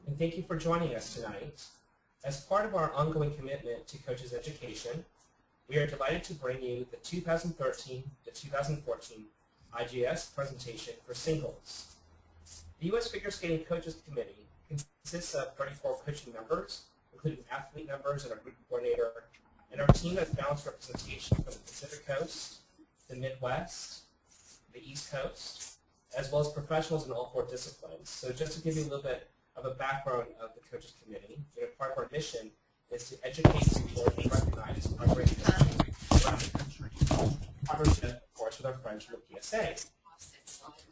and thank you for joining us tonight. As part of our ongoing commitment to coaches' education, we are delighted to bring you the 2013 to 2014 IJS presentation for singles. The U.S. Figure Skating Coaches Committee consists of 34 coaching members, including athlete members and our group coordinator, and our team has balanced representation from the Pacific Coast, the Midwest, the East Coast, as well as professionals in all 4 disciplines. So just to give you a little bit of a background of the Coaches Committee, part of our mission is to educate, support, and recognize our great coaches around the country. Partnership, of course, with our friends from the PSA.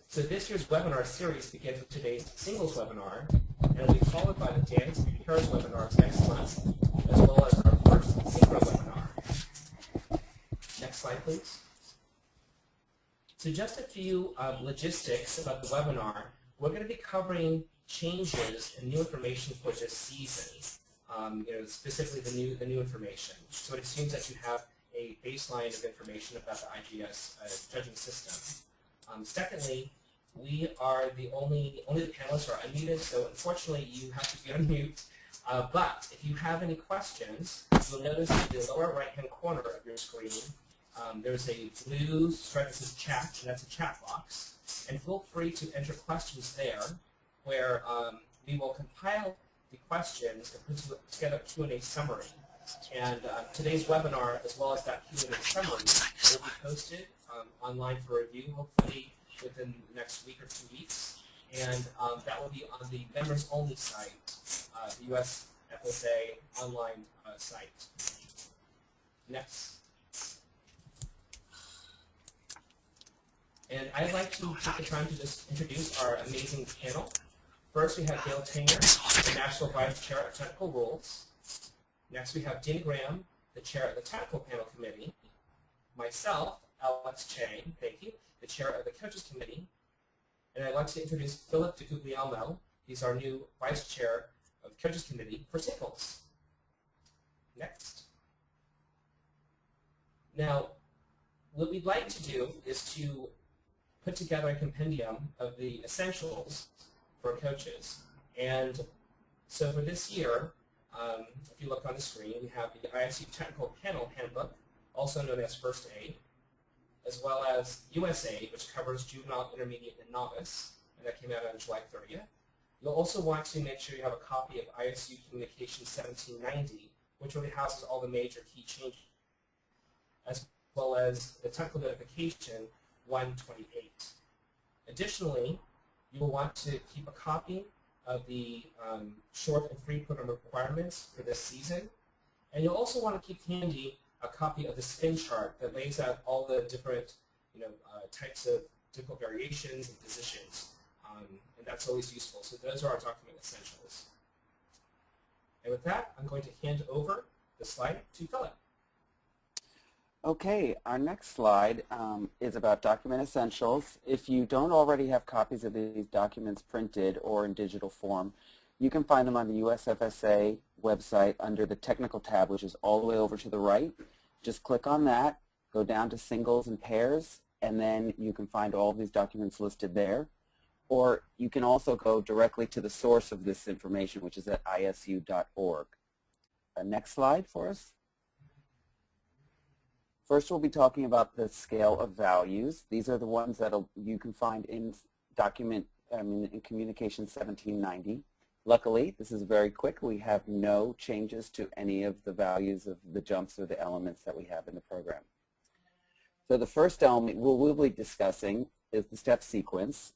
So this year's webinar series begins with today's singles webinar, and will be followed by the dance and pairs webinars next month, as well as our first synchro webinar. Next slide, please. So just a few logistics about the webinar. We're going to be covering changes and new information for this season, specifically the new information. So it assumes that you have a baseline of information about the IJS judging system. Secondly, we are only the panelists are unmuted, so unfortunately you have to be on mute. But if you have any questions, you'll notice in the lower right-hand corner of your screen, there's a blue stripe that says chat, and that's a chat box. And feel free to enter questions there, where we will compile the questions and put together a Q&A summary. And today's webinar, as well as that Q&A summary, will be posted online for review, hopefully within the next week or 2 weeks. And that will be on the members-only site, the US FSA online site. Next. And I'd like to take the time to just introduce our amazing panel. First, we have Gail Tanger, the National Vice Chair of Technical Rules. Next, we have Dean Graham, the Chair of the Technical Panel Committee. Myself, Alex Chang, thank you, the Chair of the Coaches Committee. And I'd like to introduce Philip DeGuglielmo. He's our new Vice Chair of the Coaches Committee for singles. Next. Now, what we'd like to do is to put together a compendium of the essentials for coaches. And so for this year, if you look on the screen, we have the ISU Technical Panel Handbook, also known as First Aid, as well as USA, which covers juvenile, intermediate, and novice, and that came out on July 30th. You'll also want to make sure you have a copy of ISU Communication 1790, which really houses all the major key changes, as well as the Technical Notification 128. Additionally, you will want to keep a copy of the short and free program requirements for this season, and you'll also want to keep handy a copy of the spin chart that lays out all the different types of difficult variations and positions, and that's always useful. So those are our document essentials. And with that, I'm going to hand over the slide to Philip. Okay, our next slide is about document essentials. If you don't already have copies of these documents printed or in digital form, you can find them on the USFSA website under the technical tab, which is all the way over to the right. Just click on that, go down to singles and pairs, and then you can find all of these documents listed there. Or you can also go directly to the source of this information, which is at isu.org. Next slide for us. First, we'll be talking about the scale of values. These are the ones that you can find in in Communication 1790. Luckily, this is very quick. We have no changes to any of the values of the jumps or the elements that we have in the program. So the first element we'll be discussing is the step sequence.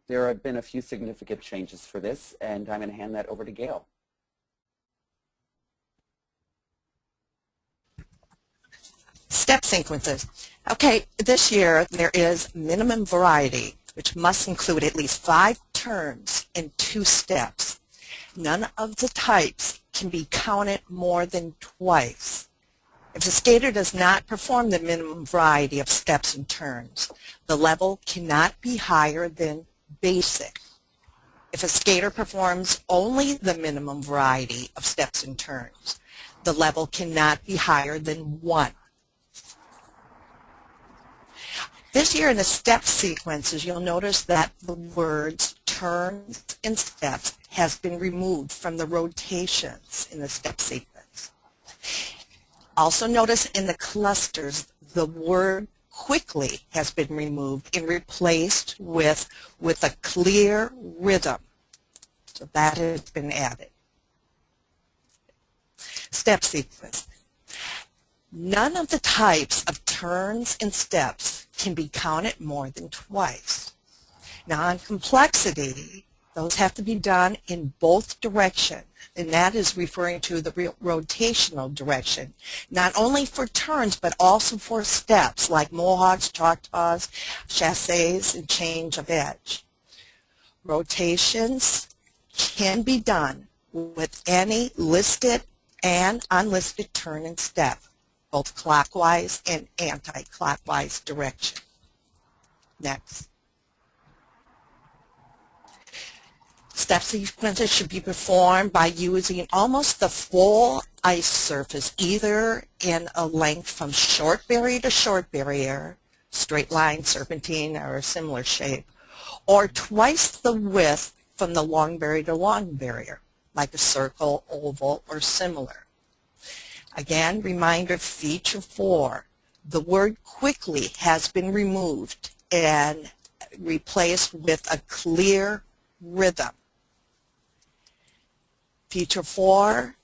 There have been a few significant changes for this, and I'm going to hand that over to Gail. Step sequences. Okay, this year there is minimum variety, which must include at least 5 turns in 2 steps. None of the types can be counted more than twice. If the skater does not perform the minimum variety of steps and turns, the level cannot be higher than basic. If a skater performs only the minimum variety of steps and turns, the level cannot be higher than 1. This year in the step sequences, you'll notice that the words turns and steps has been removed from the rotations in the step sequence. Also notice in the clusters the word quickly has been removed and replaced with a clear rhythm. So that has been added. Step sequence. None of the types of turns and steps can be counted more than twice. Now on complexity, those have to be done in both directions, and that is referring to the rotational direction, not only for turns but also for steps like mohawks, choctaws, chasses, and change of edge. Rotations can be done with any listed and unlisted turn and step, both clockwise and anti-clockwise direction. Next. Step sequences should be performed by using almost the full ice surface, either in a length from short barrier to short barrier, straight line, serpentine, or a similar shape, or twice the width from the long barrier to long barrier, like a circle, oval, or similar. Again, reminder, feature 4, the word quickly has been removed and replaced with a clear rhythm. Feature 4,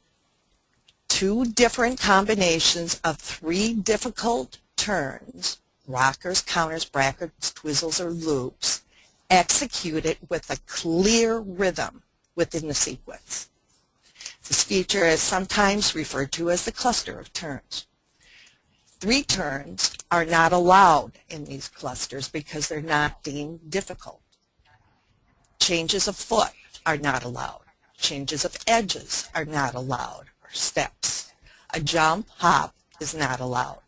2 different combinations of 3 difficult turns, rockers, counters, brackets, twizzles, or loops, executed with a clear rhythm within the sequence. This feature is sometimes referred to as the cluster of turns. 3 turns are not allowed in these clusters because they're not deemed difficult. Changes of foot are not allowed. Changes of edges are not allowed, or steps. A jump, hop is not allowed.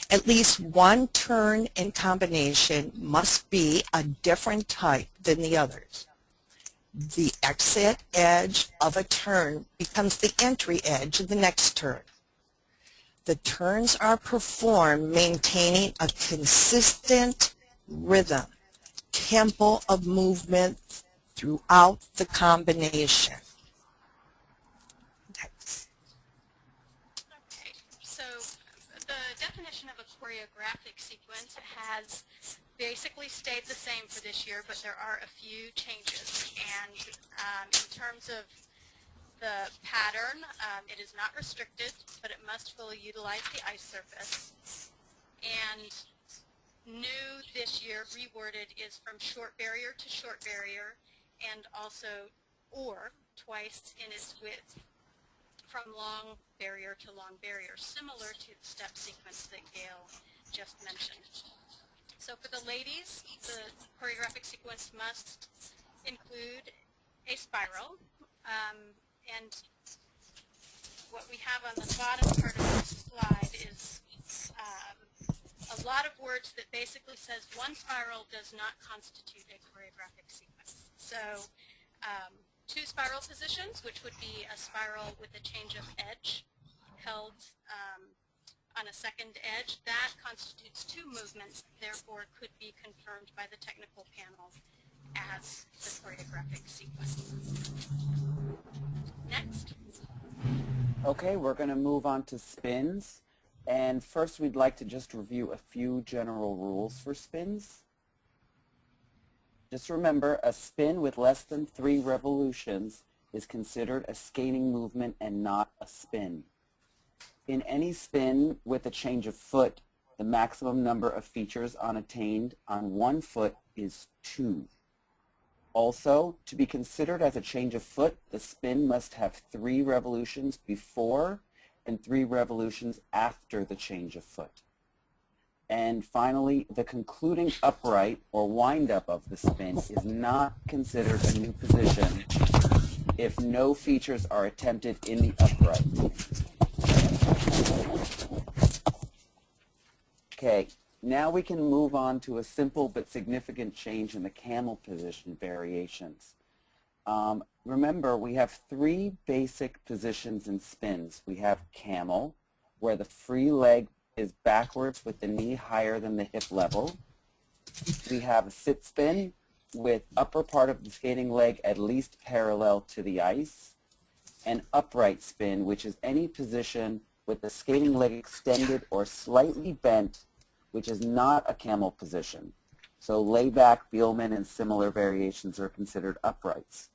At least 1 turn in combination must be a different type than the others. The exit edge of a turn becomes the entry edge of the next turn. The turns are performed maintaining a consistent rhythm, tempo of movement throughout the combination. Okay, so the definition of a choreographic sequence has basically stayed the same for this year, but there are a few changes. And in terms of the pattern, it is not restricted, but it must fully utilize the ice surface. And new this year, reworded, is from short barrier to short barrier, and also or twice in its width from long barrier to long barrier, similar to the step sequence that Gail just mentioned. So for the ladies, the choreographic sequence must include a spiral, and what we have on the bottom part of this slide is a lot of words that basically says one spiral does not constitute a choreographic sequence. So 2 spiral positions, which would be a spiral with a change of edge held on a second edge, that constitutes 2 movements, therefore could be confirmed by the technical panel as the choreographic sequence. Next. Okay, we're going to move on to spins. And first we'd like to just review a few general rules for spins. Just remember, a spin with less than 3 revolutions is considered a skating movement and not a spin. In any spin with a change of foot, the maximum number of features unattained on one foot is 2. Also, to be considered as a change of foot, the spin must have 3 revolutions before and 3 revolutions after the change of foot. And finally, the concluding upright or wind-up of the spin is not considered a new position if no features are attempted in the upright. Okay, now we can move on to a simple but significant change in the camel position variations. Remember, we have 3 basic positions in spins. We have camel, where the free leg is backwards with the knee higher than the hip level. We have a sit spin, with upper part of the skating leg at least parallel to the ice, and upright spin, which is any position with the skating leg extended or slightly bent, which is not a camel position. So layback, Bielman, and similar variations are considered uprights.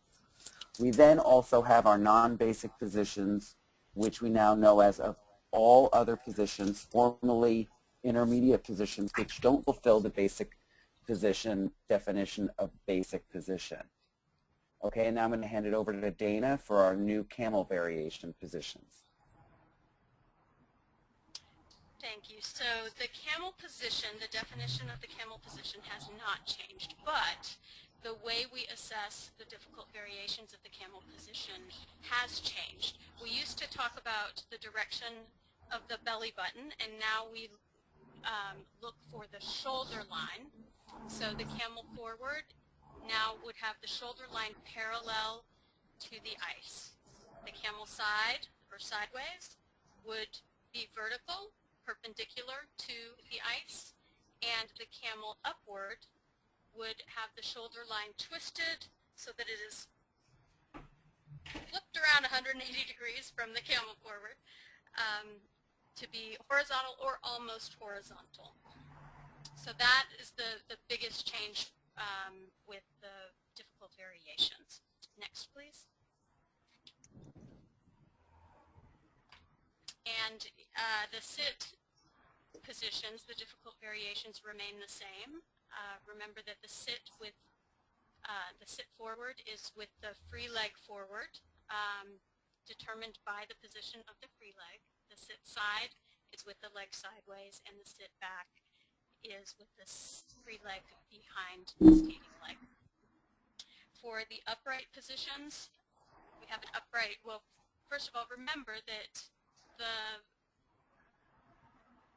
We then also have our non-basic positions, which we now know as of all other positions, formerly intermediate positions, which don't fulfill the basic position definition of basic position. Okay, and now I'm going to hand it over to Dana for our new camel variation positions. Thank you. So the camel position, the definition of the camel position has not changed, but the way we assess the difficult variations of the camel position has changed. We used to talk about the direction of the belly button, and now we look for the shoulder line. So the camel forward now would have the shoulder line parallel to the ice. The camel side or sideways would be vertical, perpendicular to the ice, and the camel upward would have the shoulder line twisted so that it is flipped around 180 degrees from the camel forward to be horizontal or almost horizontal. So that is the biggest change with the difficult variations. Next, please. And the sit positions, the difficult variations remain the same. Remember that the sit forward is with the free leg forward, determined by the position of the free leg. The sit side is with the leg sideways, and the sit back is with the free leg behind the skating leg. For the upright positions, we have an upright. Well, first of all, remember that the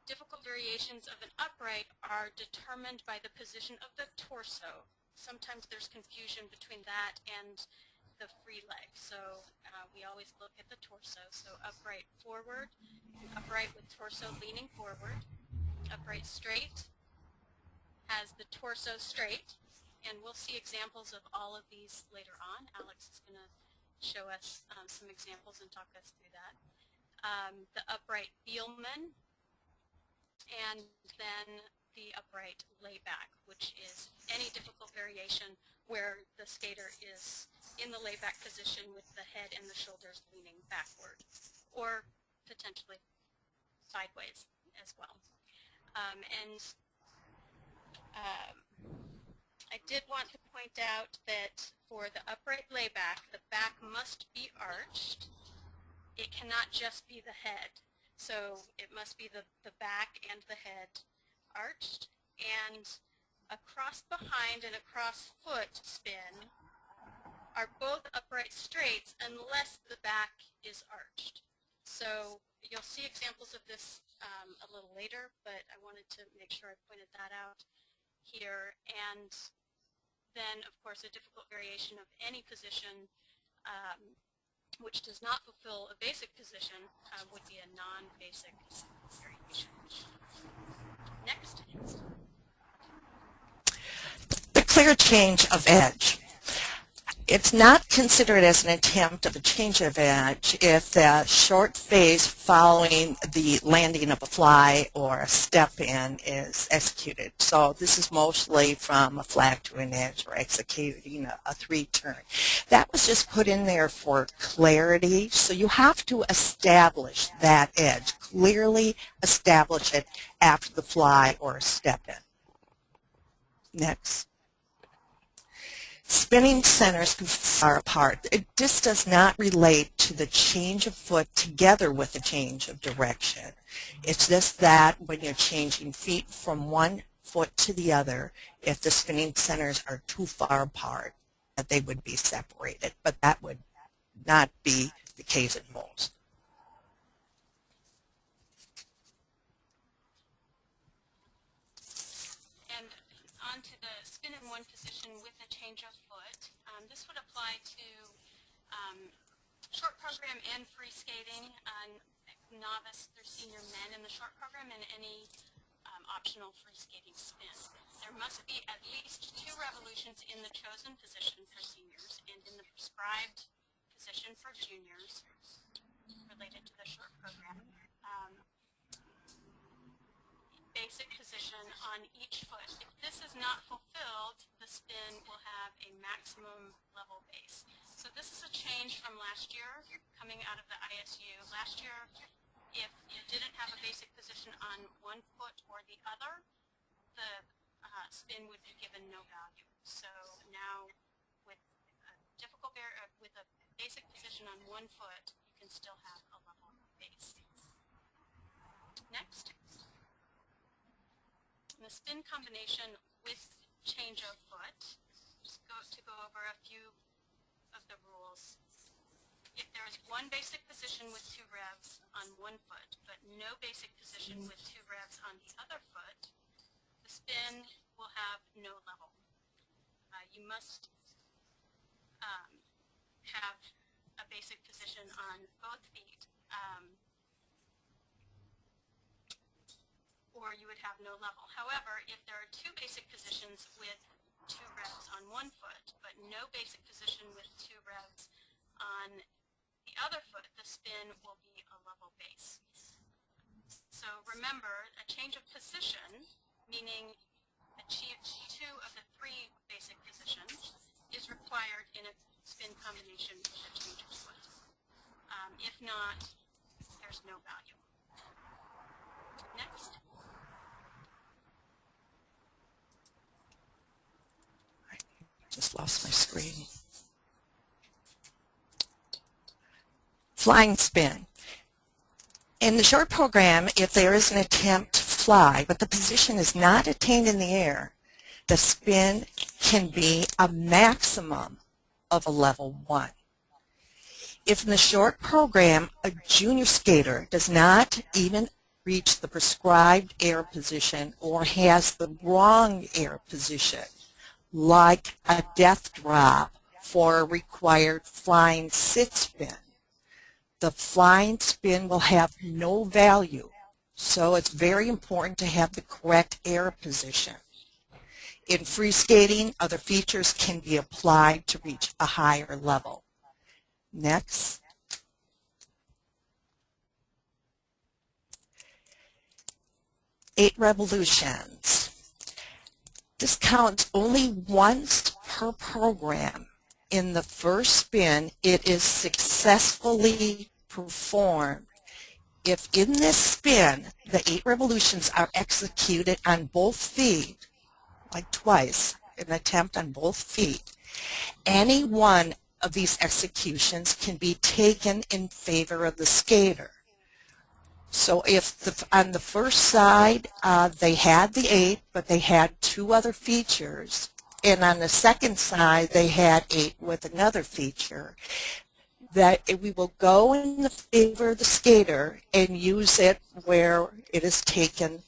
difficult variations of an upright are determined by the position of the torso. Sometimes there's confusion between that and the free leg, so we always look at the torso. So upright forward, upright with torso leaning forward. Upright straight has the torso straight, and we'll see examples of all of these later on. Alex is going to show us some examples and talk us through that. The upright Bielman, and then the upright layback, which is any difficult variation where the skater is in the layback position with the head and the shoulders leaning backward, or potentially sideways as well. I did want to point out that for the upright layback, the back must be arched. It cannot just be the head. So it must be the back and the head arched, and a cross behind and a cross foot spin are both upright straights unless the back is arched. So you'll see examples of this a little later, but I wanted to make sure I pointed that out here. And then, of course, a difficult variation of any position which does not fulfill a basic position would be a non-basic variation. Next. The clear change of edge. It's not considered as an attempt of a change of edge if the short phase following the landing of a fly or a step in is executed. So this is mostly from a flag to an edge or executing a three-turn. That was just put in there for clarity. So you have to establish that edge, clearly establish it after the fly or a step in. Next. Spinning centers are apart. This does not relate to the change of foot together with the change of direction. It's just that when you're changing feet from one foot to the other, if the spinning centers are too far apart, that they would be separated, but that would not be the case in most. And on to the spin in one position with a change of foot. This would apply to short program and free skating, novice through senior men in the short program, and any optional free skating spin. There must be at least 2 revolutions in the chosen position for seniors and in the prescribed position for juniors related to the short program. Basic position on each foot. If this is not fulfilled, the spin will have a maximum level base. So this is a change from last year coming out of the ISU. Last year, if you didn't have a basic position on one foot or the other, the spin would be given no value. So now with with a basic position on one foot, you can still have a level base. Next. The spin combination with change of foot, just to go over a few of the rules. If there is one basic position with 2 revs on one foot, but no basic position with 2 revs on the other foot, the spin will have no level. You must have a basic position on both feet, or you would have no level. However, if there are 2 basic positions with 2 revs on one foot, but no basic position with 2 revs on the other foot, the spin will be a level base. So remember, a change of position, meaning achieve 2 of the 3 basic positions, is required in a spin combination with a change of foot. If not, there's no value. Next. Just lost my screen. Flying spin. In the short program, if there is an attempt to fly, but the position is not attained in the air, the spin can be a maximum of a level 1. If in the short program, a junior skater does not even reach the prescribed air position or has the wrong air position, like a death drop for a required flying sit spin, the flying spin will have no value. So it's very important to have the correct air position. In free skating, other features can be applied to reach a higher level. Next. Eight revolutions. This counts only once per program. In the first spin, it is successfully performed. If in this spin, the 8 revolutions are executed on both feet, like twice, an attempt on both feet, any one of these executions can be taken in favor of the skater. So if on the first side they had the 8, but they had 2 other features, and on the second side they had 8 with another feature, that we will go in the favor of the skater and use it where it is taken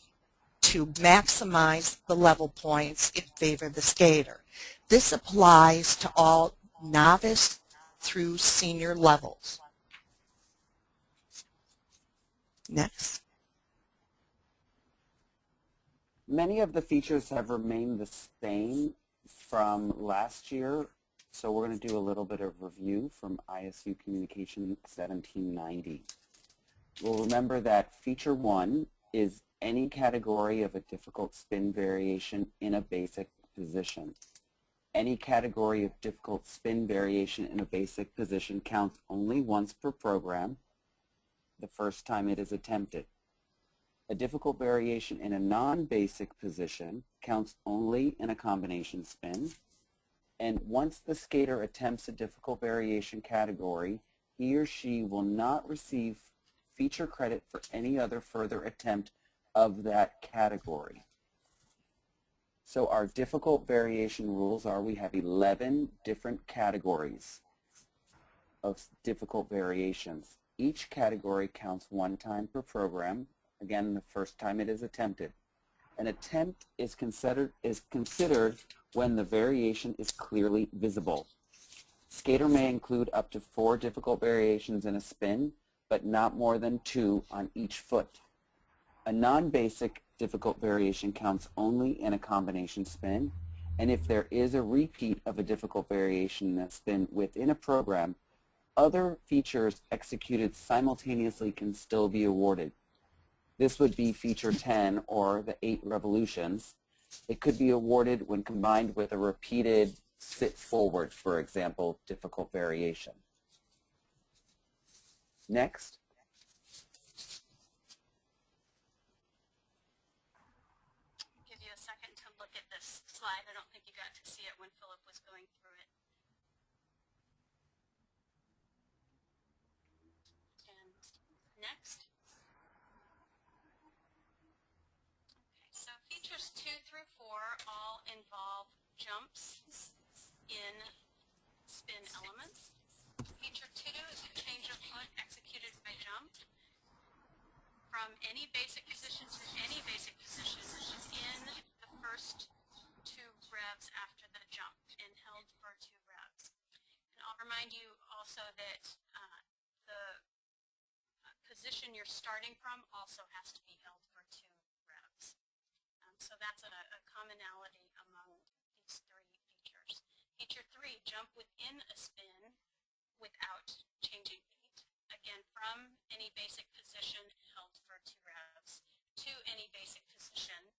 to maximize the level points in favor of the skater. This applies to all novice through senior levels. Next. Many of the features have remained the same from last year, so we're going to do a little bit of review from ISU Communication 1790. We'll remember that feature 1 is any category of a difficult spin variation in a basic position. Any category of difficult spin variation in a basic position counts only once per program, the first time it is attempted. A difficult variation in a non-basic position counts only in a combination spin. And once the skater attempts a difficult variation category, he or she will not receive feature credit for any other further attempt of that category. So our difficult variation rules are we have 11 different categories of difficult variations. Each category counts 1 time per program, again the first time it is attempted. An attempt is considered when the variation is clearly visible. Skater may include up to 4 difficult variations in a spin, but not more than 2 on each foot. A non-basic difficult variation counts only in a combination spin, and if there is a repeat of a difficult variation in a spin within a program, other features executed simultaneously can still be awarded. This would be feature 10, or the 8 revolutions. It could be awarded when combined with a repeated sit forward, for example, difficult variation. Next. Give you a second to look at this slide. I don't think you got to see it when Philip was going through it. And next. Okay, so features 2 through 4 all involve jumps in spin elements. Feature 2 is a change of foot executed by jump from any basic position to any basic position in the first 2 revs after the jump and held for 2 revs. And I'll remind you also that the position you're starting from also has to be held for 2 revs. So that's a commonality among these 3 features. Feature 3, jump within a spin without changing beat. Again, from any basic position held for 2 revs to any basic position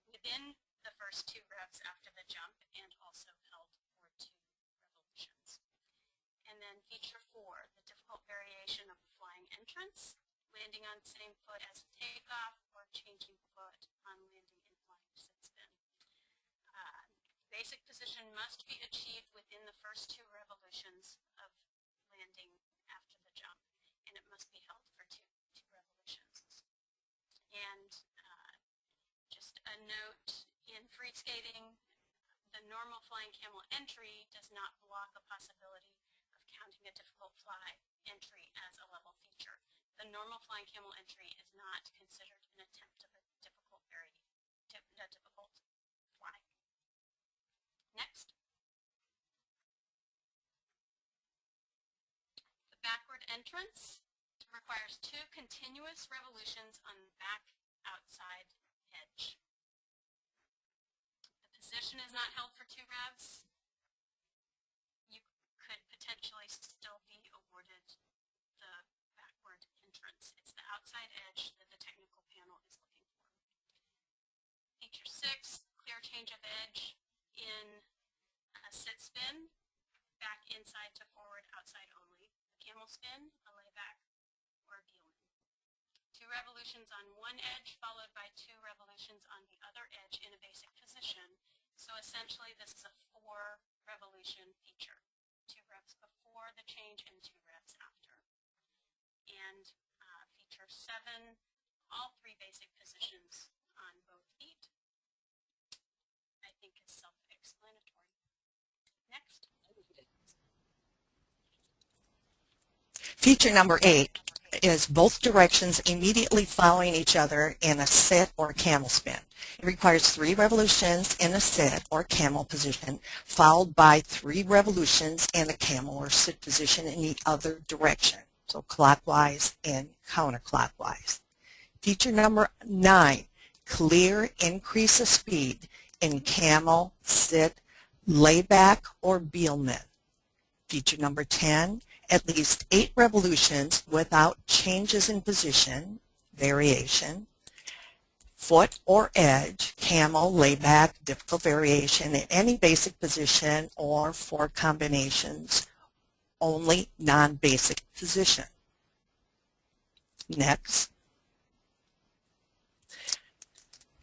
within the first 2 revs after the jump and also held for 2 revolutions. And then feature 4, the difficult variation of a flying entrance, landing on the same foot as takeoff or changing foot on landing in flying sit spin. Basic position must be achieved within the first 2 revolutions of landing after the jump, and it must be held for two revolutions. And just a note, in free skating, the normal flying camel entry does not block a possibility of counting a difficult fly entry as a level feature. The normal flying camel entry is not considered an attempt of a difficult fly. Next. The backward entrance requires 2 continuous revolutions on the back outside edge. The position is not held for 2 revs. You could potentially still be awarded the backward entrance. It's the outside edge that the technical panel is looking for. Feature 6, clear change of edge in a sit spin, back inside to forward, outside only. A camel spin, a layback, or a Bielman. 2 revolutions on one edge followed by 2 revolutions on the other edge in a basic position. So essentially this is a 4 revolution feature. 2 revs before the change and 2 revs after. And feature 7, all 3 basic positions on both feet, I think is self-explanatory. Next. Feature number 8 is both directions immediately following each other in a sit or camel spin. It requires 3 revolutions in a sit or camel position, followed by 3 revolutions in a camel or sit position in the other direction, so clockwise and counterclockwise. Feature number 9, clear increase of speed in camel, sit, layback, or Bielman. Feature number 10, at least 8 revolutions without changes in position, variation, foot or edge, camel, layback, difficult variation in any basic position or 4 combinations, only non-basic position. Next.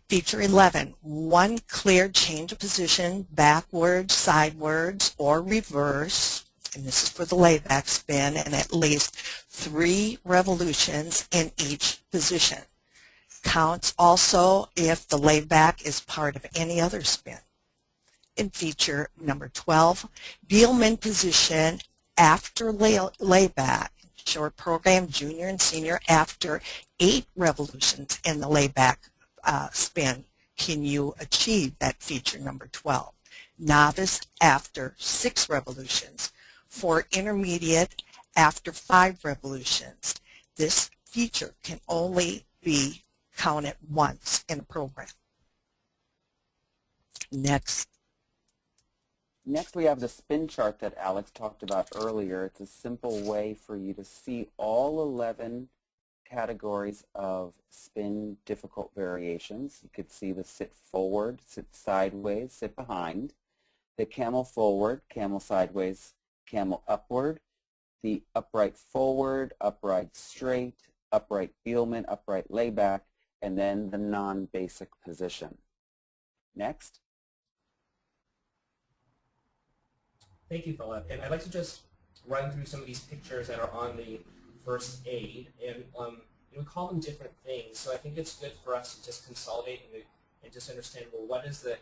Feature 11, 1 clear change of position, backwards, sidewards, or reverse, and this is for the layback spin, and at least 3 revolutions in each position. Counts also if the layback is part of any other spin. In feature number 12, Bielman position after layback, short program, junior and senior, after 8 revolutions in the layback spin, can you achieve that feature number 12. Novice after 6 revolutions. For intermediate after 5 revolutions. This feature can only be counted once in a program. Next. Next, we have the spin chart that Alex talked about earlier. It's a simple way for you to see all 11 categories of spin difficult variations. You could see the sit forward, sit sideways, sit behind, the camel forward, camel sideways, camel upward, the upright forward, upright straight, upright Beelman, upright layback, and then the non-basic position. Next. Thank you, Philip. And I'd like to just run through some of these pictures that are on the first aid, and we call them different things. So I think it's good for us to just consolidate and just understand, well, what is the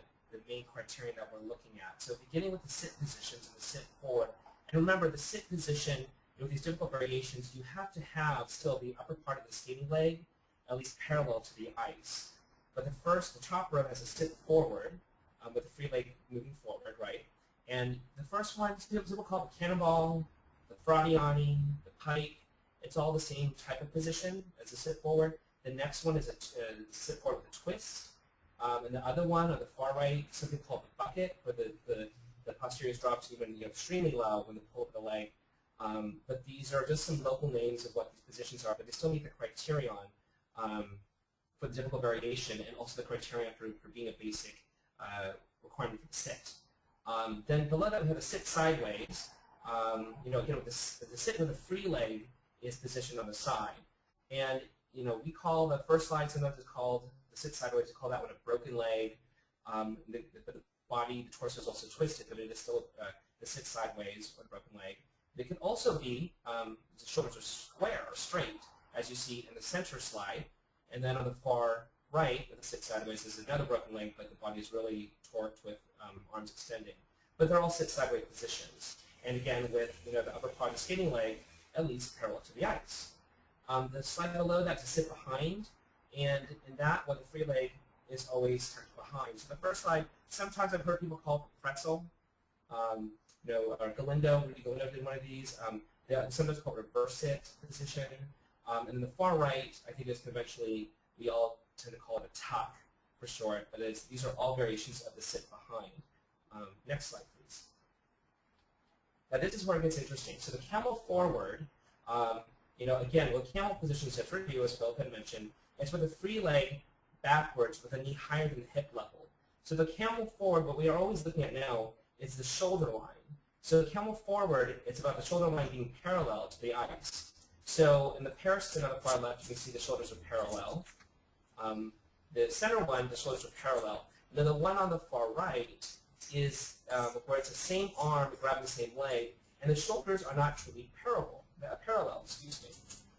main criterion that we're looking at. So beginning with the sit positions and the sit forward, and remember the sit position, with these difficult variations, you have to have still the upper part of the skating leg at least parallel to the ice. But the top row has a sit forward with the free leg moving forward, right? And the first one, people call it the cannonball, the fradiani, the pike. It's all the same type of position as a sit forward. The next one is a sit forward with a twist. And the other one on the far right, something called the bucket, where the posterior drops even extremely low when they pull up the leg. But these are just some local names of what these positions are, but they still meet the criterion for the difficult variation and also the criterion for being a basic requirement for the sit. Then below that we have a sit sideways. Again, with the sit with a free leg is positioned on the side. And, we call the first slide sometimes is called the sit sideways. We call that one a broken leg. The body, the torso is also twisted, but it is still the sit sideways or broken leg. It can also be the shoulders are square or straight, as you see in the center slide. And then on the far right, with the sit sideways, is another broken leg, but the body is really torqued with arms extending. But they're all sit sideways positions. And again, with the upper part of the skating leg at least parallel to the ice. The slide below that's a sit behind, and in that one, the free leg is always tucked behind. So the first slide, sometimes I've heard people call it pretzel. Or Galindo, Rudy Galindo did one of these. They sometimes called reverse sit position. And then the far right, I think is conventionally, we all tend to call it a tuck for short, but these are all variations of the sit behind. Next slide, please. Now this is where it gets interesting. So the camel forward, again, with camel positions at review, as Philip had mentioned, it's with a free leg backwards with a knee higher than the hip level. So the camel forward, what we are always looking at now, is the shoulder line. So the camel forward, it's about the shoulder line being parallel to the ice. So in the pair sit on the far left, you can see the shoulders are parallel. The center one, the shoulders are parallel. And then the one on the far right is where it's the same arm grabbing the same leg, and the shoulders are not truly parallel, excuse me.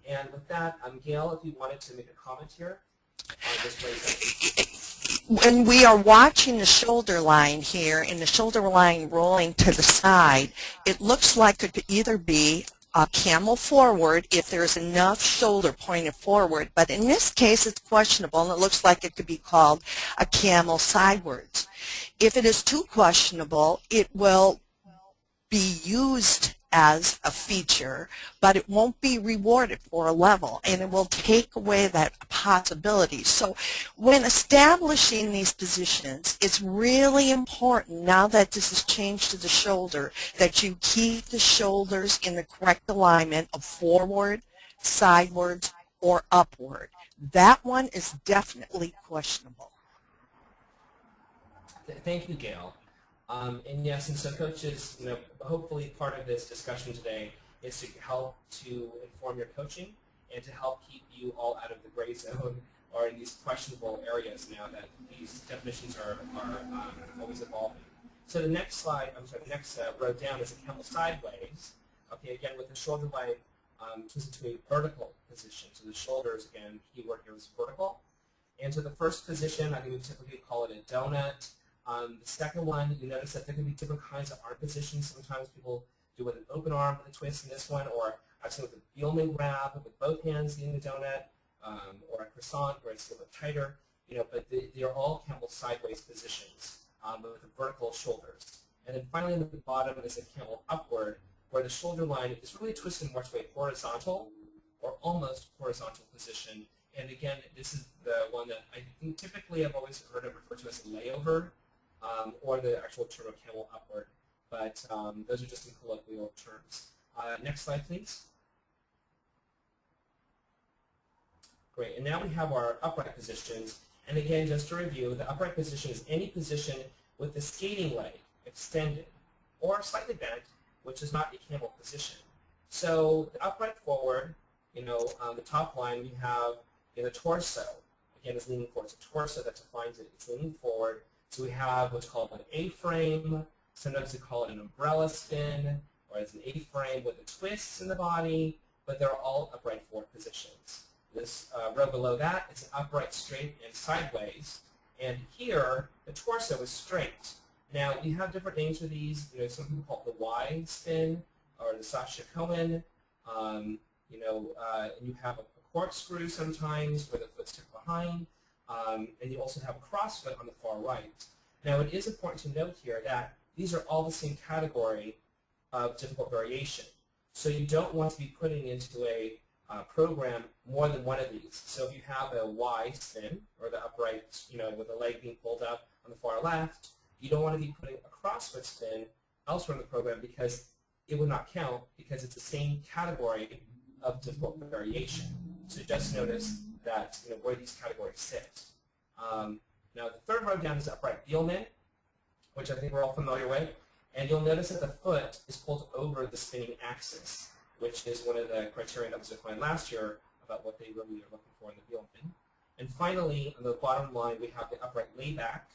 And with that, Gail, if you wanted to make a comment here on this raise. When we are watching the shoulder line here and the shoulder line rolling to the side, it looks like it could either be a camel forward if there's enough shoulder pointed forward, but in this case it's questionable and it looks like it could be called a camel sidewards. If it is too questionable, it will be used as a feature, but it won't be rewarded for a level, and it will take away that possibility. So when establishing these positions, it's really important, now that this is changed to the shoulder, that you keep the shoulders in the correct alignment of forward, sidewards, or upward. That one is definitely questionable. Thank you, Gail. And yes, and so coaches, hopefully part of this discussion today is to help to inform your coaching and to help keep you all out of the gray zone or in these questionable areas now that these definitions are always evolving. So the next slide, the next row down is a camel sideways. Okay, again with the shoulder line twisted to a vertical position. So the shoulders, again, keyword here is vertical. And so the first position, I think we typically call it a donut. The second one, you notice that there can be different kinds of arm positions. Sometimes people do with an open arm with a twist in this one, or I've seen with a Beelman grab with both hands in the donut, or a croissant where it's a little bit tighter. But they are all camel sideways positions with the vertical shoulders. And then finally, at the bottom is a camel upward, where the shoulder line is really twisted more to a horizontal or almost horizontal position And again, this is the one that I think typically I've always heard it referred to as a layover, or the actual term of camel upward. But those are just some colloquial terms. Next slide, please. Great, and now we have our upright positions. And again, just to review, the upright position is any position with the skating leg extended or slightly bent, which is not a camel position. So the upright forward, on the top line we have the torso. Again, is leaning forward. It's a torso that defines it. It's leaning forward. So we have what's called an A-frame. Sometimes they call it an umbrella spin, or it's an A-frame with a twist in the body, but they're all upright forward positions. This row below that is an upright, straight, and sideways. And here, the torso is straight. Now, we have different names for these. Some people call it the Y spin or the Sasha Cohen. And you have a corkscrew sometimes where the foot's tucked behind. And you also have a crossfoot on the far right. Now, it is important to note here that these are all the same category of difficult variation. So you don't want to be putting into a program more than one of these. So if you have a Y spin, or the upright, with the leg being pulled up on the far left, you don't want to be putting a crossfoot spin elsewhere in the program because it would not count because it's the same category of difficult variation. So just notice that where these categories sit. Now the third row down is upright Beelman, which I think we're all familiar with, and you'll notice that the foot is pulled over the spinning axis, which is one of the criteria that was defined last year about what they really are looking for in the Beelman. And finally, on the bottom line, we have the upright layback.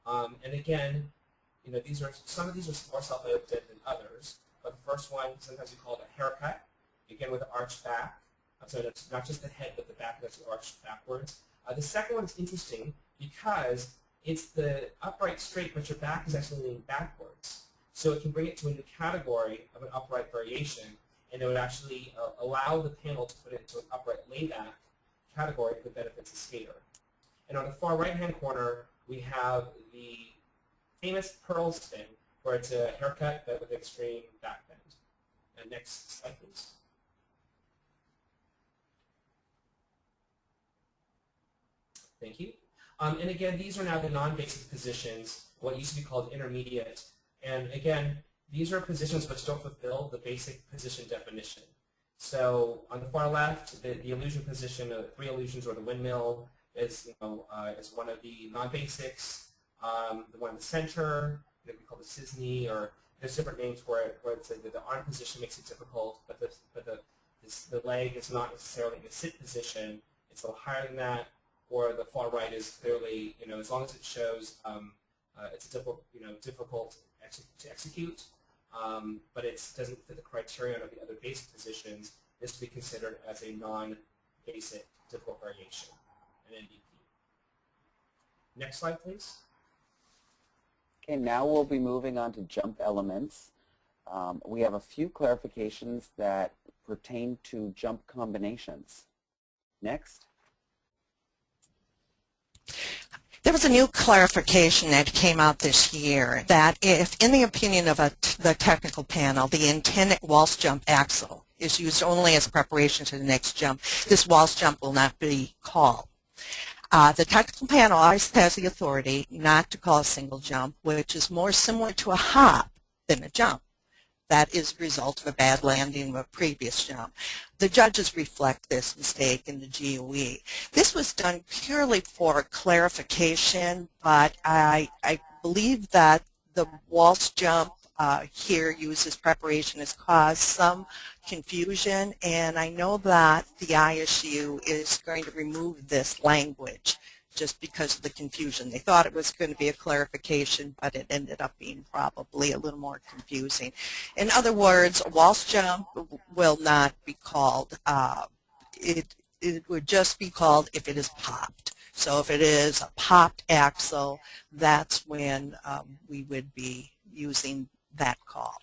And again, some of these are more self-evident than others. But the first one, sometimes we call it a haircut, again with an arched back. So it's not just the head, but the back that's arched backwards. The second one is interesting because it's the upright straight, but your back is actually leaning backwards. So it can bring it to a new category of an upright variation, and it would actually allow the panel to put it into an upright layback category that benefits the skater. And on the far right-hand corner, we have the famous pearl spin, where it's a haircut but with extreme back bend. And next slide, please. Thank you. And again, these are now the non-basic positions, what used to be called intermediate. And again, these are positions which don't fulfill the basic position definition. So on the far left, the illusion position, three illusions or the windmill is is one of the non-basics. The one in the center, we call the Sisney, or there's different names for it, where it's the arm position makes it difficult, but the leg is not necessarily in a sit position. It's a little higher than that. Or the far right is clearly, as long as it shows it's difficult, difficult to execute, but it doesn't fit the criterion of the other basic positions, is to be considered as a non-basic difficult variation, an NDP. Next slide, please. Okay, now we'll be moving on to jump elements. We have a few clarifications that pertain to jump combinations. Next. There was a new clarification that came out this year that if, in the opinion of the technical panel, the intended waltz jump axel is used only as preparation to the next jump, this waltz jump will not be called. The technical panel always has the authority not to call a single jump, which is more similar to a hop than a jump. That is the result of a bad landing of a previous jump. The judges reflect this mistake in the GOE. This was done purely for clarification, but I believe that the waltz jump here used as preparation has caused some confusion, and I know that the ISU is going to remove this language just because of the confusion. They thought it was going to be a clarification, but it ended up being probably a little more confusing. In other words, a waltz jump will not be called. It would just be called if it is popped. So if it is a popped axle, that's when we would be using that call.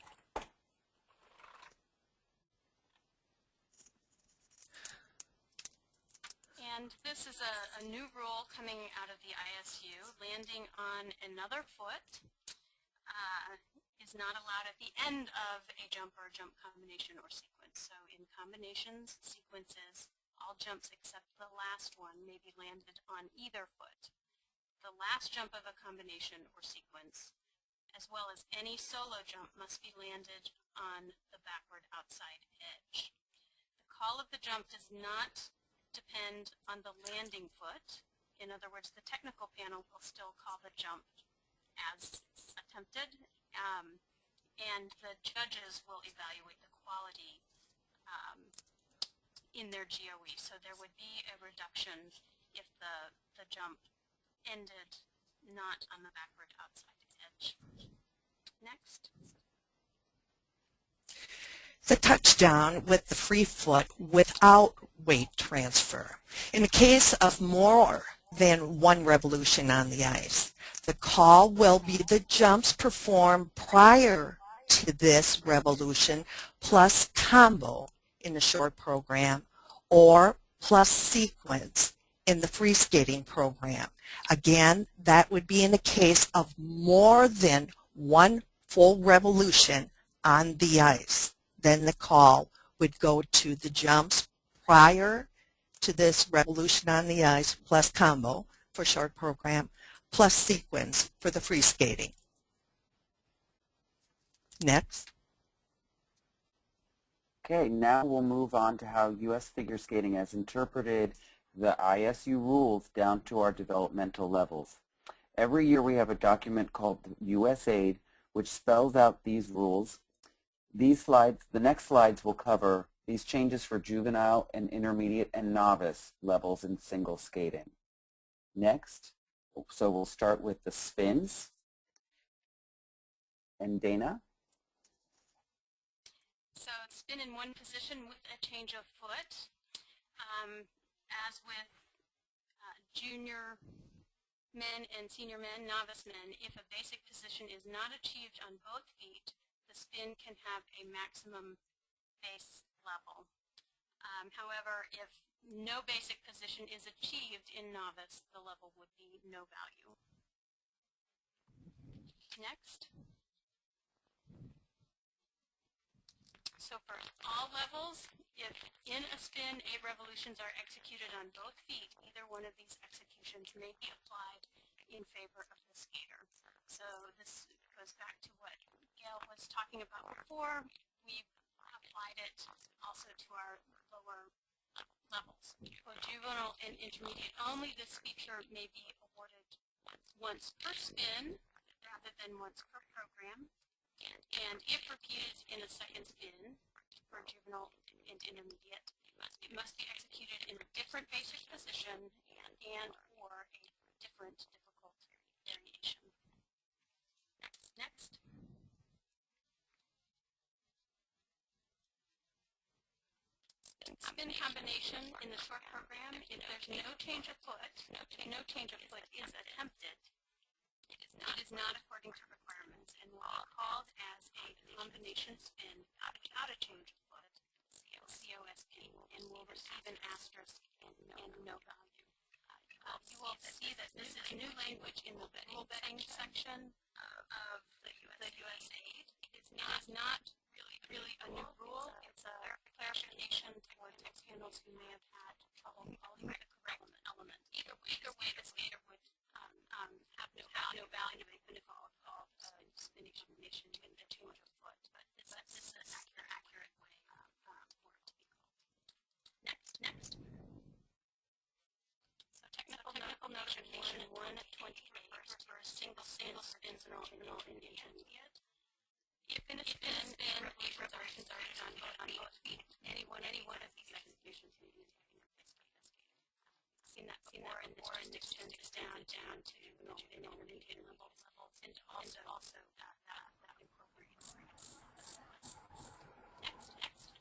And this is a new rule coming out of the ISU. Landing on another foot is not allowed at the end of a jump or a jump combination or sequence. So in combinations, sequences, All jumps except the last one may be landed on either foot. The last jump of a combination or sequence, as well as any solo jump, must be landed on the backward outside edge. The call of the jump does not depend on the landing foot. In other words, the technical panel will still call the jump as attempted, and the judges will evaluate the quality in their GOE. So there would be a reduction if the jump ended not on the backward outside edge. Next. The touchdown with the free foot without weight transfer. In the case of more than one revolution on the ice, the call will be the jumps performed prior to this revolution plus combo in the short program or plus sequence in the free skating program. Again, that would be in the case of more than one full revolution on the ice. Then the call would go to the jumps prior to this revolution on the ice plus combo for short program plus sequence for the free skating. Next. Okay, now we'll move on to how U.S. figure skating has interpreted the ISU rules down to our developmental levels. Every year we have a document called US Aid, which spells out these rules. These slides, the next slides will cover these changes for juvenile and intermediate and novice levels in single skating. Next, so we'll start with the spins. And Dana? So spin in one position with a change of foot. As with junior men and senior men, novice men, if a basic position is not achieved on both feet, the spin can have a maximum base level. However, if no basic position is achieved in novice, the level would be no value. Next. So for all levels, if in a spin 8 revolutions are executed on both feet, either one of these executions may be applied in favor of the skater. So this goes back to what Gail was talking about before. We've applied it also to our lower levels. For juvenile and intermediate only, this feature may be awarded once per spin rather than once per program. And if repeated in a second spin for juvenile and intermediate, it must be executed in a different basic position and or a different difficult variation. Next. Spin combination in the short program, if there's no change of foot is attempted, it is not according to requirements and will be called as a combination spin without a change of foot, COSP, and will receive an asterisk and no value. You will see that this is new language in the rule betting section of the US Aid. It is not really a new rule. It's a clarification for text handles who may have had trouble calling the correct element. Either way, the skater would have no value even if all called spinning combination with a change of foot. But this is an accurate way for it to be called. Next. So technical notation 128 refers single spins and all intermediate. If in a spin, revolutions are executed on both feet, any one of these executions may be taken as seen that before, and this just extends down to intermediate levels, and also that incorporates. Next.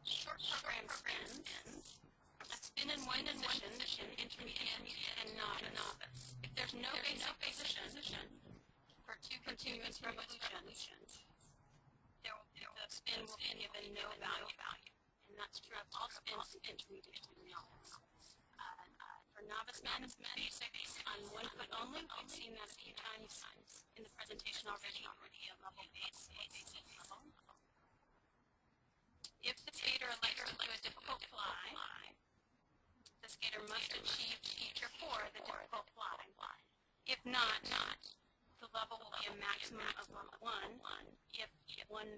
Short program spins. A spin in one position, intermediate and novice. If there's no basic position for two continuous revolutions, the spin will be given no value. And that's true of all spins, intermediate and novice. For novice men, basic on one foot only, we've seen that a few times in the presentation already a level base level. maximum of level 1 if one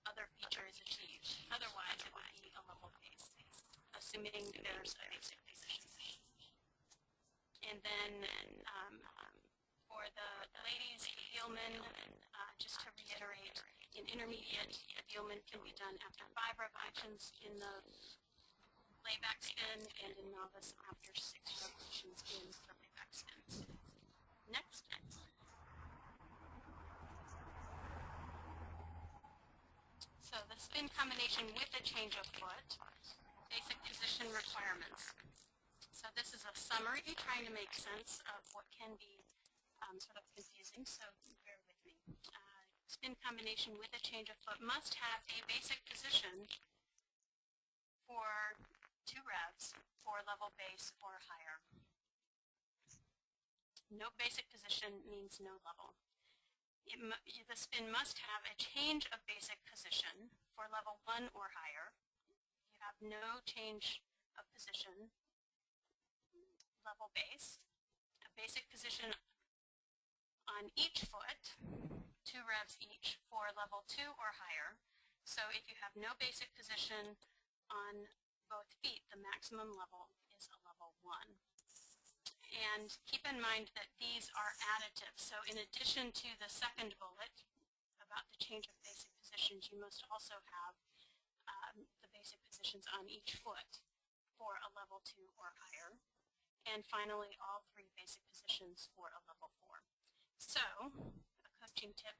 other feature is achieved. Otherwise, it would be a level base, assuming there's a basic position. And then for the ladies' Thielman, just to reiterate, in intermediate, Thielman can be done after 5 revolutions in the layback spin, and in novice after 6 revolutions in the layback spin. Next. So the spin combination with a change of foot, basic position requirements. So this is a summary trying to make sense of what can be sort of confusing, so bear with me. Spin combination with a change of foot must have a basic position for 2 revs for level base or higher. No basic position means no level. The spin must have a change of basic position for level 1 or higher. You have no change of position, level base, a basic position on each foot, 2 revs each for level 2 or higher. So if you have no basic position on both feet, the maximum level is a level 1. And keep in mind that these are additive. So in addition to the second bullet about the change of basic positions, you must also have the basic positions on each foot for a level 2 or higher. And finally, all 3 basic positions for a level 4. So a coaching tip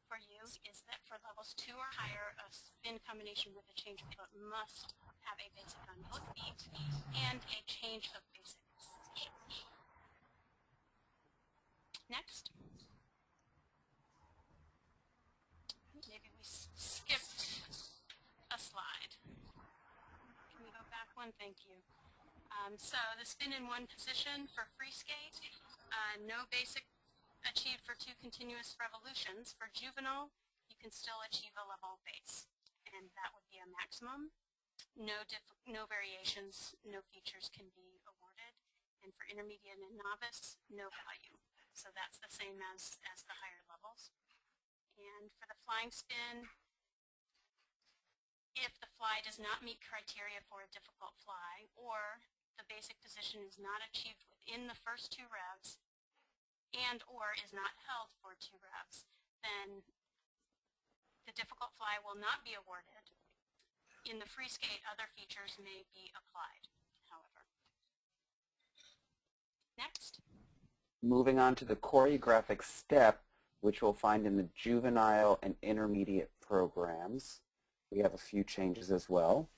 for you is that for levels 2 or higher, a spin combination with a change of foot must have a basic on both feet and a change of basic position. Next. Maybe we skipped a slide. Can we go back one? Thank you. So the spin in one position for free skate, no basic achieved for 2 continuous revolutions. For juvenile, you can still achieve a level base, and that would be a maximum. No variations, no features can be awarded. And for intermediate and novice, no value. So that's the same as the higher levels. And for the flying spin, if the fly does not meet criteria for a difficult fly, or the basic position is not achieved within the first 2 revs, and or is not held for 2 revs, then the difficult fly will not be awarded. In the free skate, other features may be applied, however. Next. Moving on to the choreographic step, which we'll find in the juvenile and intermediate programs. We have a few changes as well.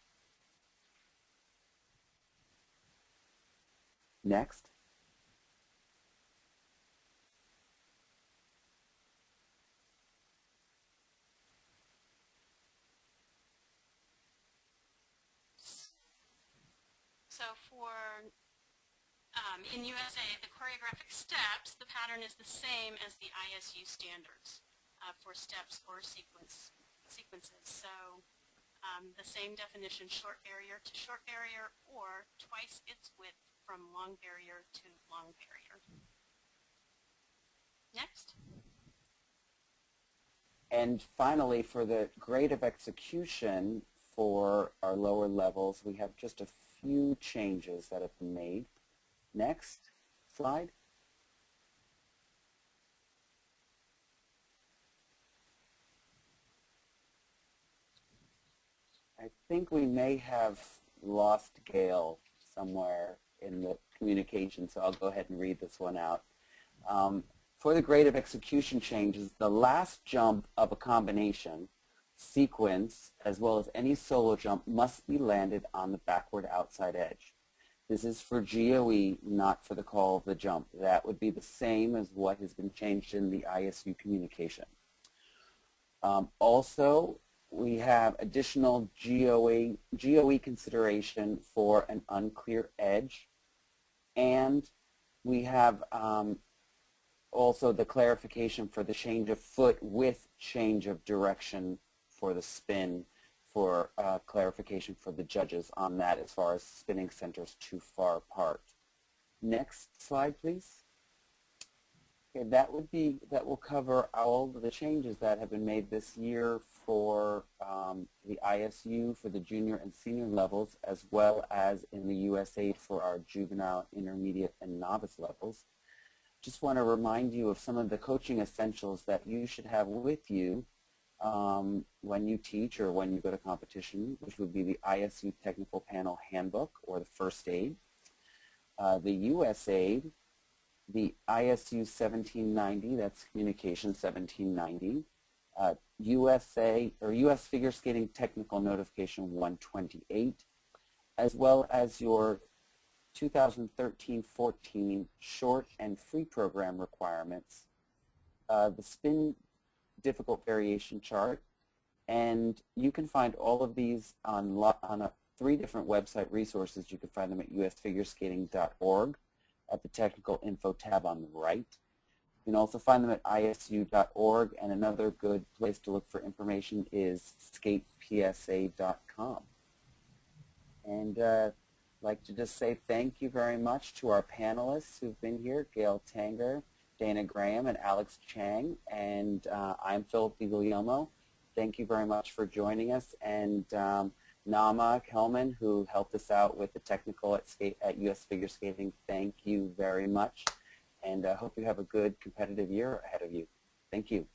Next. So for in USA, the choreographic steps, the pattern is the same as the ISU standards for steps or sequences. So the same definition, short barrier to short barrier, or twice its width from long barrier to long barrier. Next. And finally, for the grade of execution for our lower levels, we have just a few changes that have been made. Next slide. I think we may have lost Gail somewhere in the communication, so I'll go ahead and read this one out. For the grade of execution changes, the last jump of a combination, sequence, as well as any solo jump must be landed on the backward outside edge. This is for GOE, not for the call of the jump. That would be the same as what has been changed in the ISU communication. Also, we have additional GOE consideration for an unclear edge, and we have also the clarification for the change of foot with change of direction for the spin, for clarification for the judges on that as far as spinning centers too far apart. Next slide, please. Okay, that will cover all of the changes that have been made this year for the ISU for the junior and senior levels, as well as in the USAID for our juvenile, intermediate, and novice levels. Just want to remind you of some of the coaching essentials that you should have with you when you teach or when you go to competition, which would be the ISU Technical Panel Handbook or the First Aid, the USAID, the ISU 1790, that's Communication 1790, USA or US Figure Skating Technical Notification 128, as well as your 2013-14 short and free program requirements, the spin difficult variation chart, and you can find all of these on 3 different website resources. You can find them at usfigureskating.org at the technical info tab on the right. You can also find them at isu.org, and another good place to look for information is skatepsa.com. And I'd like to just say thank you very much to our panelists who've been here, Gail Tanger, Dana Graham, and Alex Chang, and I'm Philip DiGuglielmo. Thank you very much for joining us, and Nama Kelman, who helped us out with the technical at US Figure Skating, thank you very much, and I hope you have a good competitive year ahead of you. Thank you.